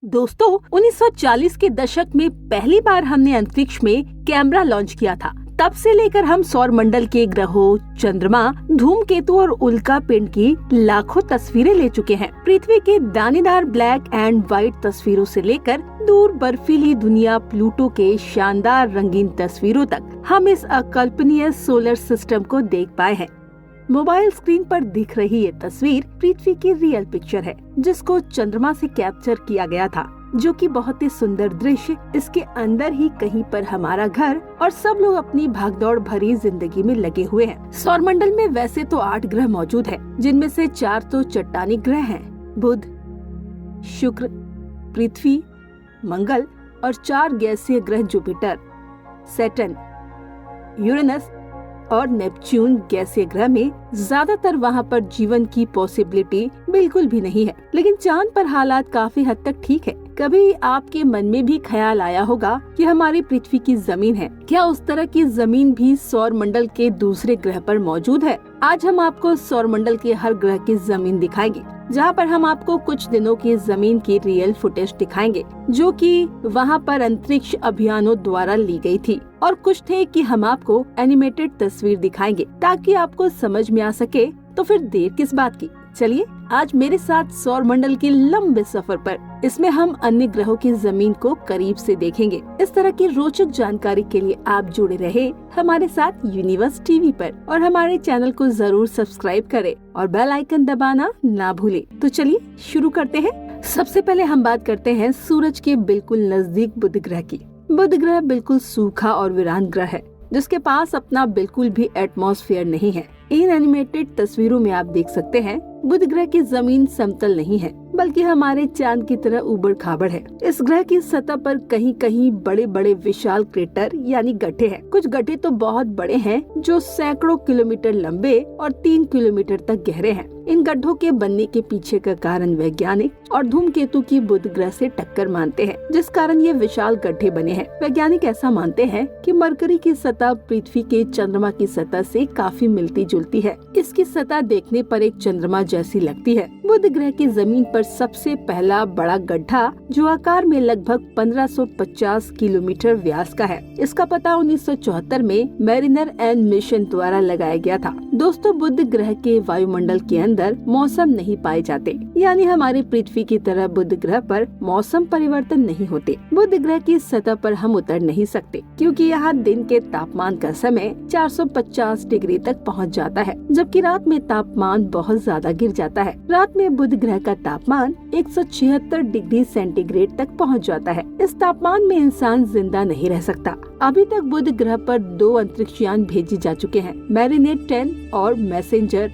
दोस्तों 1940 के दशक में पहली बार हमने अंतरिक्ष में कैमरा लॉन्च किया था। तब से लेकर हम सौर मंडल के ग्रहों, चंद्रमा, धूमकेतु और उल्का पिंड की लाखों तस्वीरें ले चुके हैं। पृथ्वी के दानेदार ब्लैक एंड व्हाइट तस्वीरों से लेकर दूर बर्फीली दुनिया प्लूटो के शानदार रंगीन तस्वीरों तक हम इस अकल्पनीय सोलर सिस्टम को देख पाए हैं। मोबाइल स्क्रीन पर दिख रही ये तस्वीर पृथ्वी की रियल पिक्चर है, जिसको चंद्रमा से कैप्चर किया गया था, जो कि बहुत ही सुंदर दृश्य। इसके अंदर ही कहीं पर हमारा घर और सब लोग अपनी भागदौड़ भरी जिंदगी में लगे हुए हैं। सौरमंडल में वैसे तो 8 ग्रह मौजूद हैं, जिनमें से 4 तो चट्टानी ग्रह हैं, बुध, शुक्र, पृथ्वी, मंगल और 4 गैसीय ग्रह जुपिटर, सैटर्न, यूरेनस और नेपच्यून गैसीय ग्रह में ज्यादातर वहाँ पर जीवन की पॉसिबिलिटी बिल्कुल भी नहीं है, लेकिन चांद पर हालात काफी हद तक ठीक है। कभी आपके मन में भी ख्याल आया होगा कि हमारी पृथ्वी की जमीन है, क्या उस तरह की जमीन भी सौर मंडल के दूसरे ग्रह पर मौजूद है? आज हम आपको सौर मंडल के हर ग्रह की जमीन दिखाएंगे, जहाँ पर हम आपको कुछ दिनों की जमीन की रियल फुटेज दिखाएंगे, जो कि वहाँ पर अंतरिक्ष अभियानों द्वारा ली गई थी, और कुछ थे कि हम आपको एनिमेटेड तस्वीर दिखाएंगे ताकि आपको समझ में आ सके। तो फिर देर किस बात की, चलिए आज मेरे साथ सौर मंडल के लंबे सफर पर। इसमें हम अन्य ग्रहों की जमीन को करीब से देखेंगे। इस तरह की रोचक जानकारी के लिए आप जुड़े रहे हमारे साथ यूनिवर्स टीवी पर, और हमारे चैनल को जरूर सब्सक्राइब करें और बेल आइकन दबाना ना भूलें। तो चलिए शुरू करते हैं। सबसे पहले हम बात करते हैं सूरज के बिल्कुल नजदीक बुध ग्रह की। बुध ग्रह बिल्कुल सूखा और वीरान ग्रह है, जिसके पास अपना बिल्कुल भी एटमॉस्फेयर नहीं है। इन एनिमेटेड तस्वीरों में आप देख सकते हैं बुध ग्रह की जमीन समतल नहीं है, बल्कि हमारे चांद की तरह उबड़ खाबड़ है। इस ग्रह की सतह पर कहीं कहीं बड़े बड़े विशाल क्रेटर यानी गड्ढे हैं। कुछ गड्ढे तो बहुत बड़े हैं, जो सैकड़ों किलोमीटर लंबे और 3 किलोमीटर तक गहरे हैं। इन गड्ढों के बनने के पीछे का कारण वैज्ञानिक और धूमकेतु की बुध ग्रह से टक्कर मानते हैं, जिस कारण ये विशाल गड्ढे बने हैं। वैज्ञानिक ऐसा मानते हैं कि मरकरी की सतह पृथ्वी के चंद्रमा की सतह से काफी मिलती जुलती है। इसकी सतह देखने पर एक चंद्रमा जैसी लगती है। बुध ग्रह की जमीन पर सबसे पहला बड़ा गड्ढा, जो आकार में लगभग 1550 किलोमीटर व्यास का है, इसका पता 1974 में मैरिनर एंड मिशन द्वारा लगाया गया था। दोस्तों, बुध ग्रह के वायुमंडल के अंदर मौसम नहीं पाए जाते, यानी हमारी पृथ्वी की तरह बुध ग्रह पर मौसम परिवर्तन नहीं होते। बुध ग्रह की सतह पर हम उतर नहीं सकते, क्योंकि यहाँ दिन के तापमान का समय 450 डिग्री तक पहुँच जाता है, जबकि रात में तापमान बहुत ज्यादा गिर जाता है। रात में बुध ग्रह का तापमान 176 डिग्री सेंटीग्रेड तक पहुँच जाता है। इस तापमान में इंसान जिंदा नहीं रह सकता। अभी तक बुध ग्रह पर 2 अंतरिक्षयान भेजे जा चुके हैं, मैरिनेट 10 और मैसेंजर।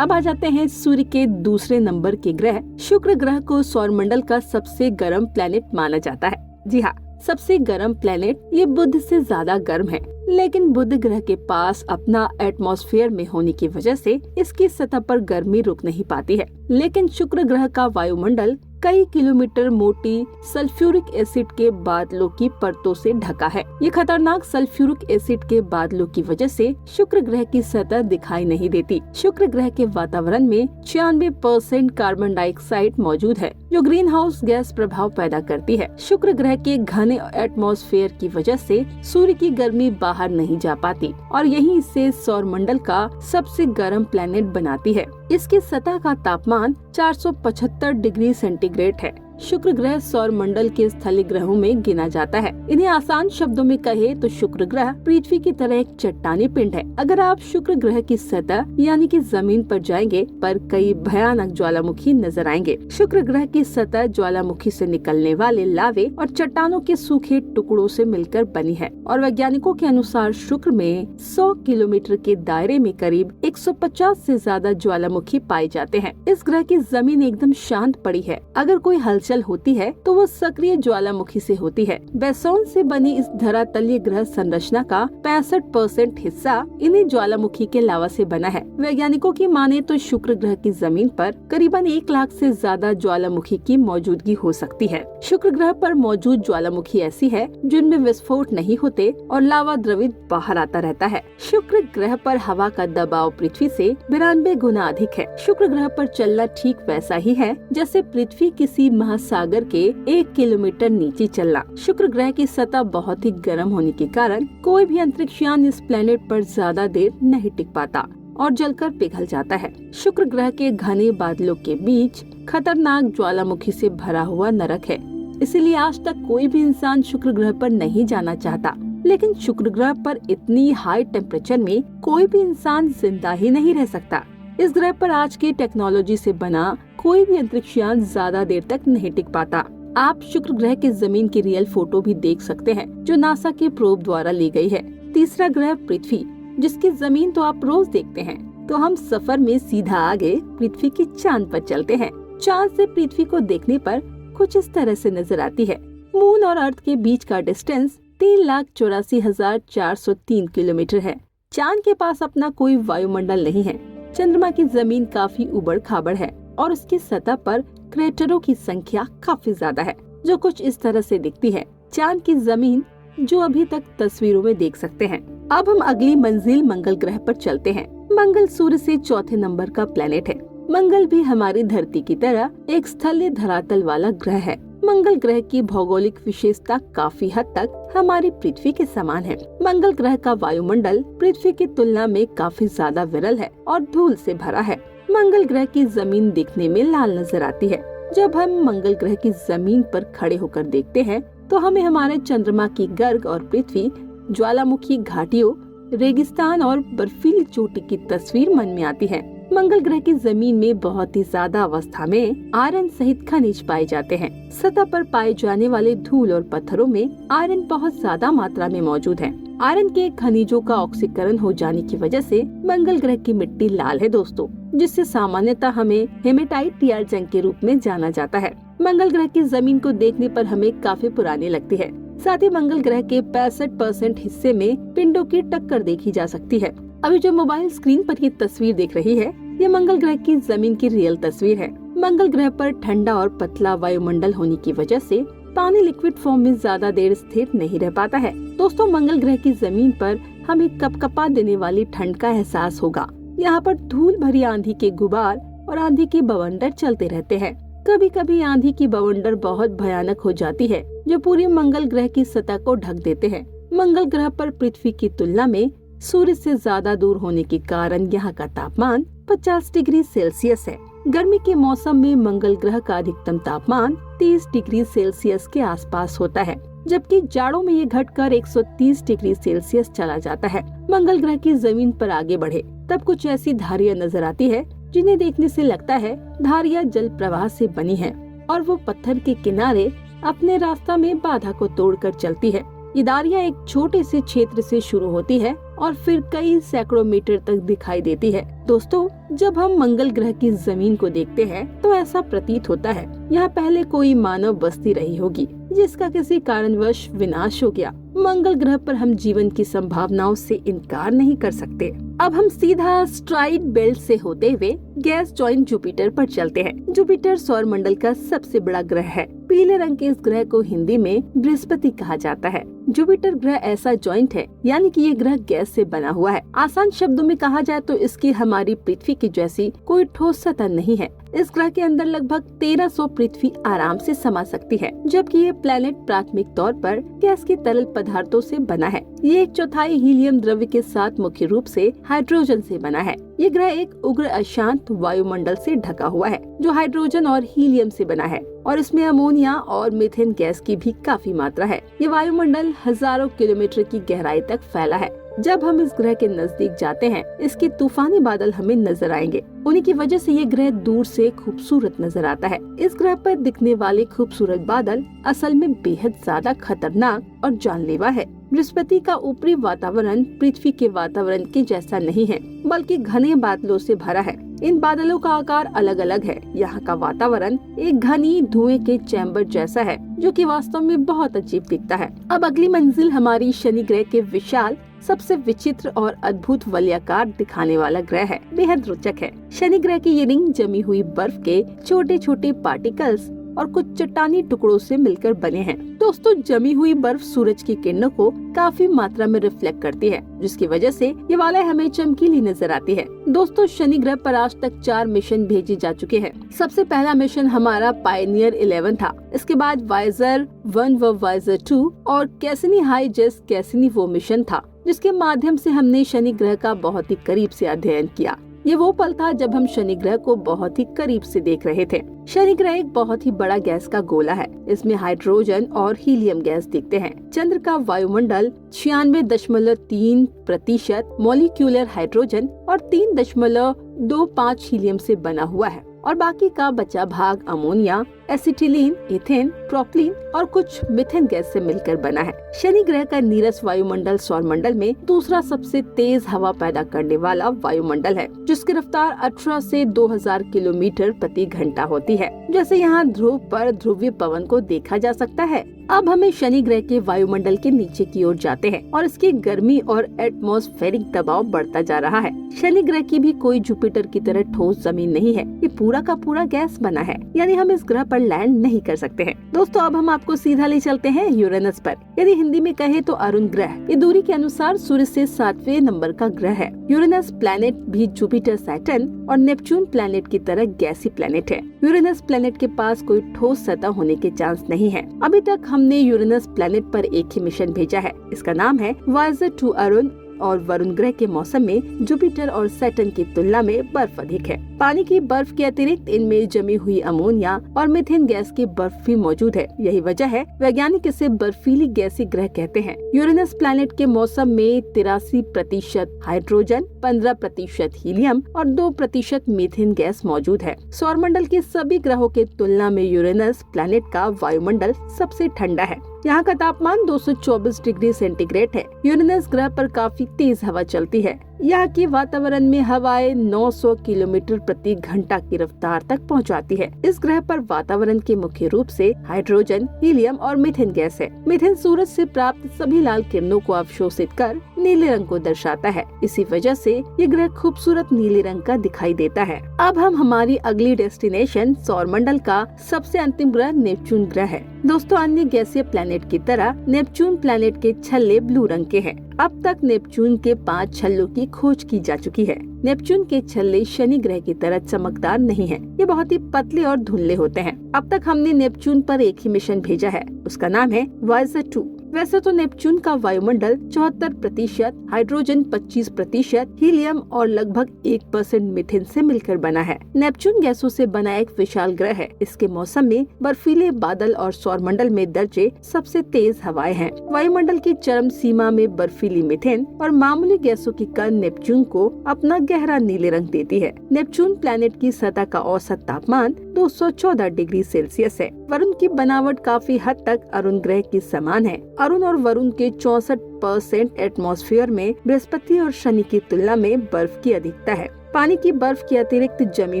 अब आ जाते हैं सूर्य के दूसरे नंबर के ग्रह शुक्र ग्रह को सौरमंडल का सबसे गर्म प्लेनेट माना जाता है। जी हाँ, सबसे गर्म प्लेनेट ये बुध से ज्यादा गर्म है, लेकिन बुध ग्रह के पास अपना एटमॉस्फेयर में होने की वजह से इसकी सतह पर गर्मी रुक नहीं पाती है। लेकिन शुक्र ग्रह का वायुमंडल कई किलोमीटर मोटी सल्फ्यूरिक एसिड के बादलों की परतों से ढका है। ये खतरनाक सल्फ्यूरिक एसिड के बादलों की वजह से शुक्र ग्रह की सतह दिखाई नहीं देती। शुक्र ग्रह के वातावरण में 96% कार्बन डाइऑक्साइड मौजूद है, जो ग्रीन हाउस गैस प्रभाव पैदा करती है। शुक्र ग्रह के घने एटमॉस्फेयर की वजह से सूर्य की गर्मी बाहर नहीं जा पाती, और यही इसे सौरमंडल का सबसे गर्म प्लेनेट बनाती है। इसकी सतह का तापमान 475 डिग्री सेंटीग्रेड है। शुक्र ग्रह सौर मंडल के स्थलीय ग्रहों में गिना जाता है। इन्हें आसान शब्दों में कहे तो शुक्र ग्रह पृथ्वी की तरह एक चट्टानी पिंड है। अगर आप शुक्र ग्रह की सतह यानी कि जमीन पर जाएंगे, पर कई भयानक ज्वालामुखी नजर आएंगे। शुक्र ग्रह की सतह ज्वालामुखी से निकलने वाले लावे और चट्टानों के सूखे टुकड़ों से मिलकर बनी है, और वैज्ञानिकों के अनुसार शुक्र में 100 किलोमीटर के दायरे में करीब 150 से ज्यादा ज्वालामुखी पाए जाते हैं। इस ग्रह की जमीन एकदम शांत पड़ी है। अगर कोई हलचल होती है तो वो सक्रिय ज्वालामुखी से होती है। बेसोन से बनी इस धरातलीय ग्रह संरचना का 65% हिस्सा इन्हीं ज्वालामुखी के लावा से बना है। वैज्ञानिकों की माने तो शुक्र ग्रह की जमीन पर करीबन 1 लाख से ज्यादा ज्वालामुखी की मौजूदगी हो सकती है। शुक्र ग्रह पर मौजूद ज्वालामुखी ऐसी है जिनमें विस्फोट नहीं होते और लावा द्रवित बाहर आता रहता है। शुक्र ग्रह पर हवा का दबाव पृथ्वी से 92 गुना अधिक है। शुक्र ग्रह पर चलना ठीक वैसा ही है जैसे पृथ्वी किसी महासागर के 1 किलोमीटर नीचे चलना। शुक्र ग्रह की सतह बहुत ही गर्म होने के कारण कोई भी अंतरिक्षयान इस प्लेनेट पर ज्यादा देर नहीं टिक पाता और जलकर पिघल जाता है। शुक्र ग्रह के घने बादलों के बीच खतरनाक ज्वालामुखी से भरा हुआ नरक है, इसीलिए आज तक कोई भी इंसान शुक्र ग्रह पर नहीं जाना चाहता। लेकिन शुक्र ग्रह पर इतनी हाई टेम्परेचर में कोई भी इंसान जिंदा ही नहीं रह सकता। इस ग्रह पर आज की टेक्नोलॉजी से बना कोई भी अंतरिक्षयान ज्यादा देर तक नहीं टिक पाता। आप शुक्र ग्रह के जमीन की रियल फोटो भी देख सकते हैं जो नासा के प्रोब द्वारा ली गई है। तीसरा ग्रह पृथ्वी, जिसकी जमीन तो आप रोज देखते हैं, तो हम सफर में सीधा आगे पृथ्वी के चांद पर चलते हैं। चांद से पृथ्वी को देखने पर कुछ इस तरह से नजर आती है। मून और अर्थ के बीच का डिस्टेंस 3,84,403 किलोमीटर है। चांद के पास अपना कोई वायुमंडल नहीं है। चंद्रमा की जमीन काफी उबड़ खाबड़ है और उसकी सतह पर क्रेटरों की संख्या काफी ज्यादा है, जो कुछ इस तरह से दिखती है। चांद की जमीन जो अभी तक तस्वीरों में देख सकते हैं। अब हम अगली मंजिल मंगल ग्रह पर चलते हैं। मंगल सूर्य से चौथे नंबर का प्लेनेट है। मंगल भी हमारी धरती की तरह एक स्थलीय धरातल वाला ग्रह है। मंगल ग्रह की भौगोलिक विशेषता काफी हद तक हमारी पृथ्वी के समान है। मंगल ग्रह का वायुमंडल पृथ्वी की तुलना में काफी ज्यादा विरल है और धूल से भरा है। मंगल ग्रह की जमीन दिखने में लाल नजर आती है। जब हम मंगल ग्रह की जमीन पर खड़े होकर देखते हैं तो हमें हमारे चंद्रमा की गर्ग और पृथ्वी, ज्वालामुखी घाटियों, रेगिस्तान और बर्फीली चोटी की तस्वीर मन में आती है। मंगल ग्रह की जमीन में बहुत ही ज्यादा अवस्था में आयरन सहित खनिज पाए जाते हैं। सतह पर पाए जाने वाले धूल और पत्थरों में आयरन बहुत ज्यादा मात्रा में मौजूद है। आयरन के खनिजों का ऑक्सीकरण हो जाने की वजह से मंगल ग्रह की मिट्टी लाल है दोस्तों, जिससे सामान्यतः हमें हेमेटाइट या जंग के रूप में जाना जाता है। मंगल ग्रह की जमीन को देखने पर हमें काफी पुरानी लगती है। साथ ही मंगल ग्रह के 65% हिस्से में पिंडों की टक्कर देखी जा सकती है। अभी जो मोबाइल स्क्रीन पर ये तस्वीर देख रही है, ये मंगल ग्रह की जमीन की रियल तस्वीर है। मंगल ग्रह पर ठंडा और पतला वायुमंडल होने की वजह से पानी लिक्विड फॉर्म में ज्यादा देर स्थिर नहीं रह पाता है। दोस्तों, मंगल ग्रह की जमीन पर हमें कपकपा देने वाली ठंड का एहसास होगा। यहाँ पर धूल भरी आंधी के गुबार और आंधी के बवंडर चलते रहते हैं। कभी कभी आंधी की बवंडर बहुत भयानक हो जाती है, जो पूरी मंगल ग्रह की सतह को ढक देते हैं। मंगल ग्रह पर पृथ्वी की तुलना में सूर्य से ज्यादा दूर होने के कारण यहाँ का तापमान 50 डिग्री सेल्सियस है। गर्मी के मौसम में मंगल ग्रह का अधिकतम तापमान 30 डिग्री सेल्सियस के आसपास होता है, जबकि जाड़ों में ये घटकर 130 डिग्री सेल्सियस चला जाता है। मंगल ग्रह की जमीन पर आगे बढ़े तब कुछ ऐसी धारियां नजर आती है जिन्हें देखने से लगता है धारियां जल प्रवाह से बनी है और वो पत्थर के किनारे अपने रास्ता में बाधा को तोड़कर चलती है। ये धारियां एक छोटे से क्षेत्र से शुरू होती है और फिर कई सैकड़ों मीटर तक दिखाई देती है। दोस्तों, जब हम मंगल ग्रह की जमीन को देखते हैं तो ऐसा प्रतीत होता है यहाँ पहले कोई मानव बस्ती रही होगी, जिसका किसी कारणवश विनाश हो गया। मंगल ग्रह पर हम जीवन की संभावनाओं से इनकार नहीं कर सकते। अब हम सीधा एस्टेरॉयड बेल्ट से होते हुए गैस जॉइंट जुपिटर पर चलते हैं। जुपिटर सौर मंडल का सबसे बड़ा ग्रह है। पीले रंग के इस ग्रह को हिंदी में बृहस्पति कहा जाता है। जुपिटर ग्रह ऐसा जॉइंट है, यानी कि ये ग्रह गैस से बना हुआ है। आसान शब्दों में कहा जाए तो इसकी हमारी पृथ्वी की जैसी कोई ठोस सतह नहीं है। इस ग्रह के अंदर लगभग 1300 पृथ्वी आराम से समा सकती है, जबकि ये प्लेनेट प्राथमिक तौर पर गैस के तरल पदार्थों से बना है। ये 1/4 हीलियम द्रव्य के साथ मुख्य रूप से हाइड्रोजन से बना है। ये ग्रह एक उग्र अशांत वायुमंडल से ढका हुआ है, जो हाइड्रोजन और हीलियम से बना है, और इसमें अमोनिया और मीथेन गैस की भी काफी मात्रा है। ये वायुमंडल हजारों किलोमीटर की गहराई तक फैला है। जब हम इस ग्रह के नजदीक जाते हैं, इसके तूफानी बादल हमें नजर आएंगे। उन्हीं की वजह से ये ग्रह दूर से खूबसूरत नजर आता है। इस ग्रह पर दिखने वाले खूबसूरत बादल असल में बेहद ज्यादा खतरनाक और जानलेवा है। बृहस्पति का ऊपरी वातावरण पृथ्वी के वातावरण के जैसा नहीं है, बल्कि घने बादलों से भरा है। इन बादलों का आकार अलग अलग है। यहाँ का वातावरण एक घनी धुएं के चैम्बर जैसा है, जो कि वास्तव में बहुत अजीब दिखता है। अब अगली मंजिल हमारी शनि ग्रह के विशाल, सबसे विचित्र और अद्भुत वलयाकार दिखाने वाला ग्रह है। बेहद रोचक है। शनि ग्रह की ये रिंग जमी हुई बर्फ के छोटे छोटे पार्टिकल्स और कुछ चट्टानी टुकड़ों से मिलकर बने हैं। दोस्तों, जमी हुई बर्फ सूरज की किरणों को काफी मात्रा में रिफ्लेक्ट करती है, जिसकी वजह से ये वाले हमें चमकीली नजर आती है। दोस्तों, शनि ग्रह पर आज तक 4 मिशन भेजे जा चुके हैं। सबसे पहला मिशन हमारा पायनियर 11 था। इसके बाद वाइजर 1 व वाइजर 2 और कैसिनी हाई जेस कैसिनी वो मिशन था, जिसके माध्यम से हमने शनि ग्रह का बहुत ही करीब से अध्ययन किया। ये वो पल था जब हम शनि ग्रह को बहुत ही करीब से देख रहे थे। शनि ग्रह एक बहुत ही बड़ा गैस का गोला है। इसमें हाइड्रोजन और हीलियम गैस दिखते हैं। चंद्र का वायुमंडल 96.3% मॉलिक्यूलर हाइड्रोजन और 3.25 हीलियम से बना हुआ है और बाकी का बचा भाग अमोनिया, एसिटिलीन, इथेन, प्रोपलीन और कुछ मीथेन गैस से मिलकर बना है। शनि ग्रह का नीरस वायुमंडल सौरमंडल में दूसरा सबसे तेज हवा पैदा करने वाला वायुमंडल है, जिसकी रफ्तार 18 से 2000 किलोमीटर प्रति घंटा होती है। जैसे यहाँ ध्रुव पर ध्रुवीय पवन को देखा जा सकता है। अब हमें शनि ग्रह के वायुमंडल के नीचे की ओर जाते हैं और इसकी गर्मी और एटमॉस्फेरिक दबाव बढ़ता जा रहा है। शनि ग्रह की भी कोई जुपिटर की तरह ठोस जमीन नहीं है। ये पूरा का पूरा गैस बना है, यानी हम इस ग्रह पर लैंड नहीं कर सकते हैं। दोस्तों, अब हम आपको सीधा ले चलते हैं यूरेनस पर। यदि हिंदी में कहे तो अरुण ग्रह। ये दूरी के अनुसार सूर्य से 7वें नंबर का ग्रह है। यूरेनस प्लैनेट भी जुपिटर, सैटर्न और नेपच्यून प्लैनेट की तरह गैसी प्लैनेट है। यूरेनस प्लैनेट के पास कोई ठोस सतह होने के चांस नहीं है। अभी तक हमने यूरेनस प्लैनेट पर एक ही मिशन भेजा है। इसका नाम है वाइजर 2 अरुण और वरुण ग्रह के मौसम में जुपिटर और सैटर्न की तुलना में बर्फ अधिक है। पानी की बर्फ के अतिरिक्त इनमें जमी हुई अमोनिया और मीथेन गैस की बर्फ भी मौजूद है। यही वजह है वैज्ञानिक इसे बर्फीली गैसी ग्रह कहते हैं। यूरेनस प्लैनेट के मौसम में 83% हाइड्रोजन, 15% हीलियम और 2% मीथेन गैस मौजूद है। सौरमंडल के सभी ग्रहों के तुलना में यूरेनस प्लैनेट का वायुमंडल सबसे ठंडा है। यहाँ का तापमान 224 डिग्री सेंटीग्रेड है। यूरेनस ग्रह पर काफी तेज हवा चलती है। यहाँ के वातावरण में हवाएं 900 किलोमीटर प्रति घंटा की रफ्तार तक पहुँचाती है। इस ग्रह पर वातावरण के मुख्य रूप से हाइड्रोजन, हीलियम और मीथेन गैस है। मीथेन सूरज से प्राप्त सभी लाल किरणों को अवशोषित कर नीले रंग को दर्शाता है। इसी वजह से ये ग्रह खूबसूरत नीले रंग का दिखाई देता है। अब हम हमारी अगली डेस्टिनेशन सौरमंडल का सबसे अंतिम ग्रह नेपच्यून ग्रह है। दोस्तों, अन्य गैसीय प्लैनेट की तरह नेपच्यून प्लैनेट के छल्ले ब्लू रंग के हैं। अब तक नेपच्यून के 5 छल्लों की खोज की जा चुकी है। नेपच्यून के छल्ले शनि ग्रह की तरह चमकदार नहीं हैं। ये बहुत ही पतले और धुंधले होते हैं। अब तक हमने नेपच्यून पर एक ही मिशन भेजा है। उसका नाम है वाइजर 2। वैसे तो नेपच्यून का वायुमंडल 74%, हाइड्रोजन 25%, हीलियम और लगभग 1% मीथेन से मिलकर बना है। नेपच्यून गैसों से बना एक विशाल ग्रह है। इसके मौसम में बर्फीले बादल और सौरमंडल में दर्जे सबसे तेज हवाएं हैं। वायुमंडल की चरम सीमा में बर्फीली मीथेन और मामूली गैसों की कण नेपच्यून को अपना गहरा नीले रंग देती है। नेपच्यून प्लैनेट की सतह का औसत तापमान 214 डिग्री सेल्सियस है। वरुण की बनावट काफी हद तक अरुण ग्रह के समान है। अरुण और वरुण के 64% एटमॉस्फेयर में बृहस्पति और शनि की तुलना में बर्फ की अधिकता है। पानी की बर्फ के अतिरिक्त जमी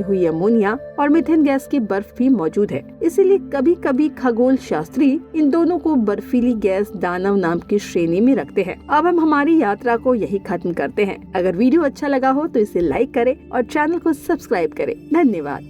हुई अमोनिया और मीथेन गैस की बर्फ भी मौजूद है। इसीलिए कभी कभी खगोल शास्त्री इन दोनों को बर्फीली गैस दानव नाम की श्रेणी में रखते हैं। अब हम हमारी यात्रा को यही खत्म करते हैं। अगर वीडियो अच्छा लगा हो तो इसे लाइक करें और चैनल को सब्सक्राइब करें। धन्यवाद।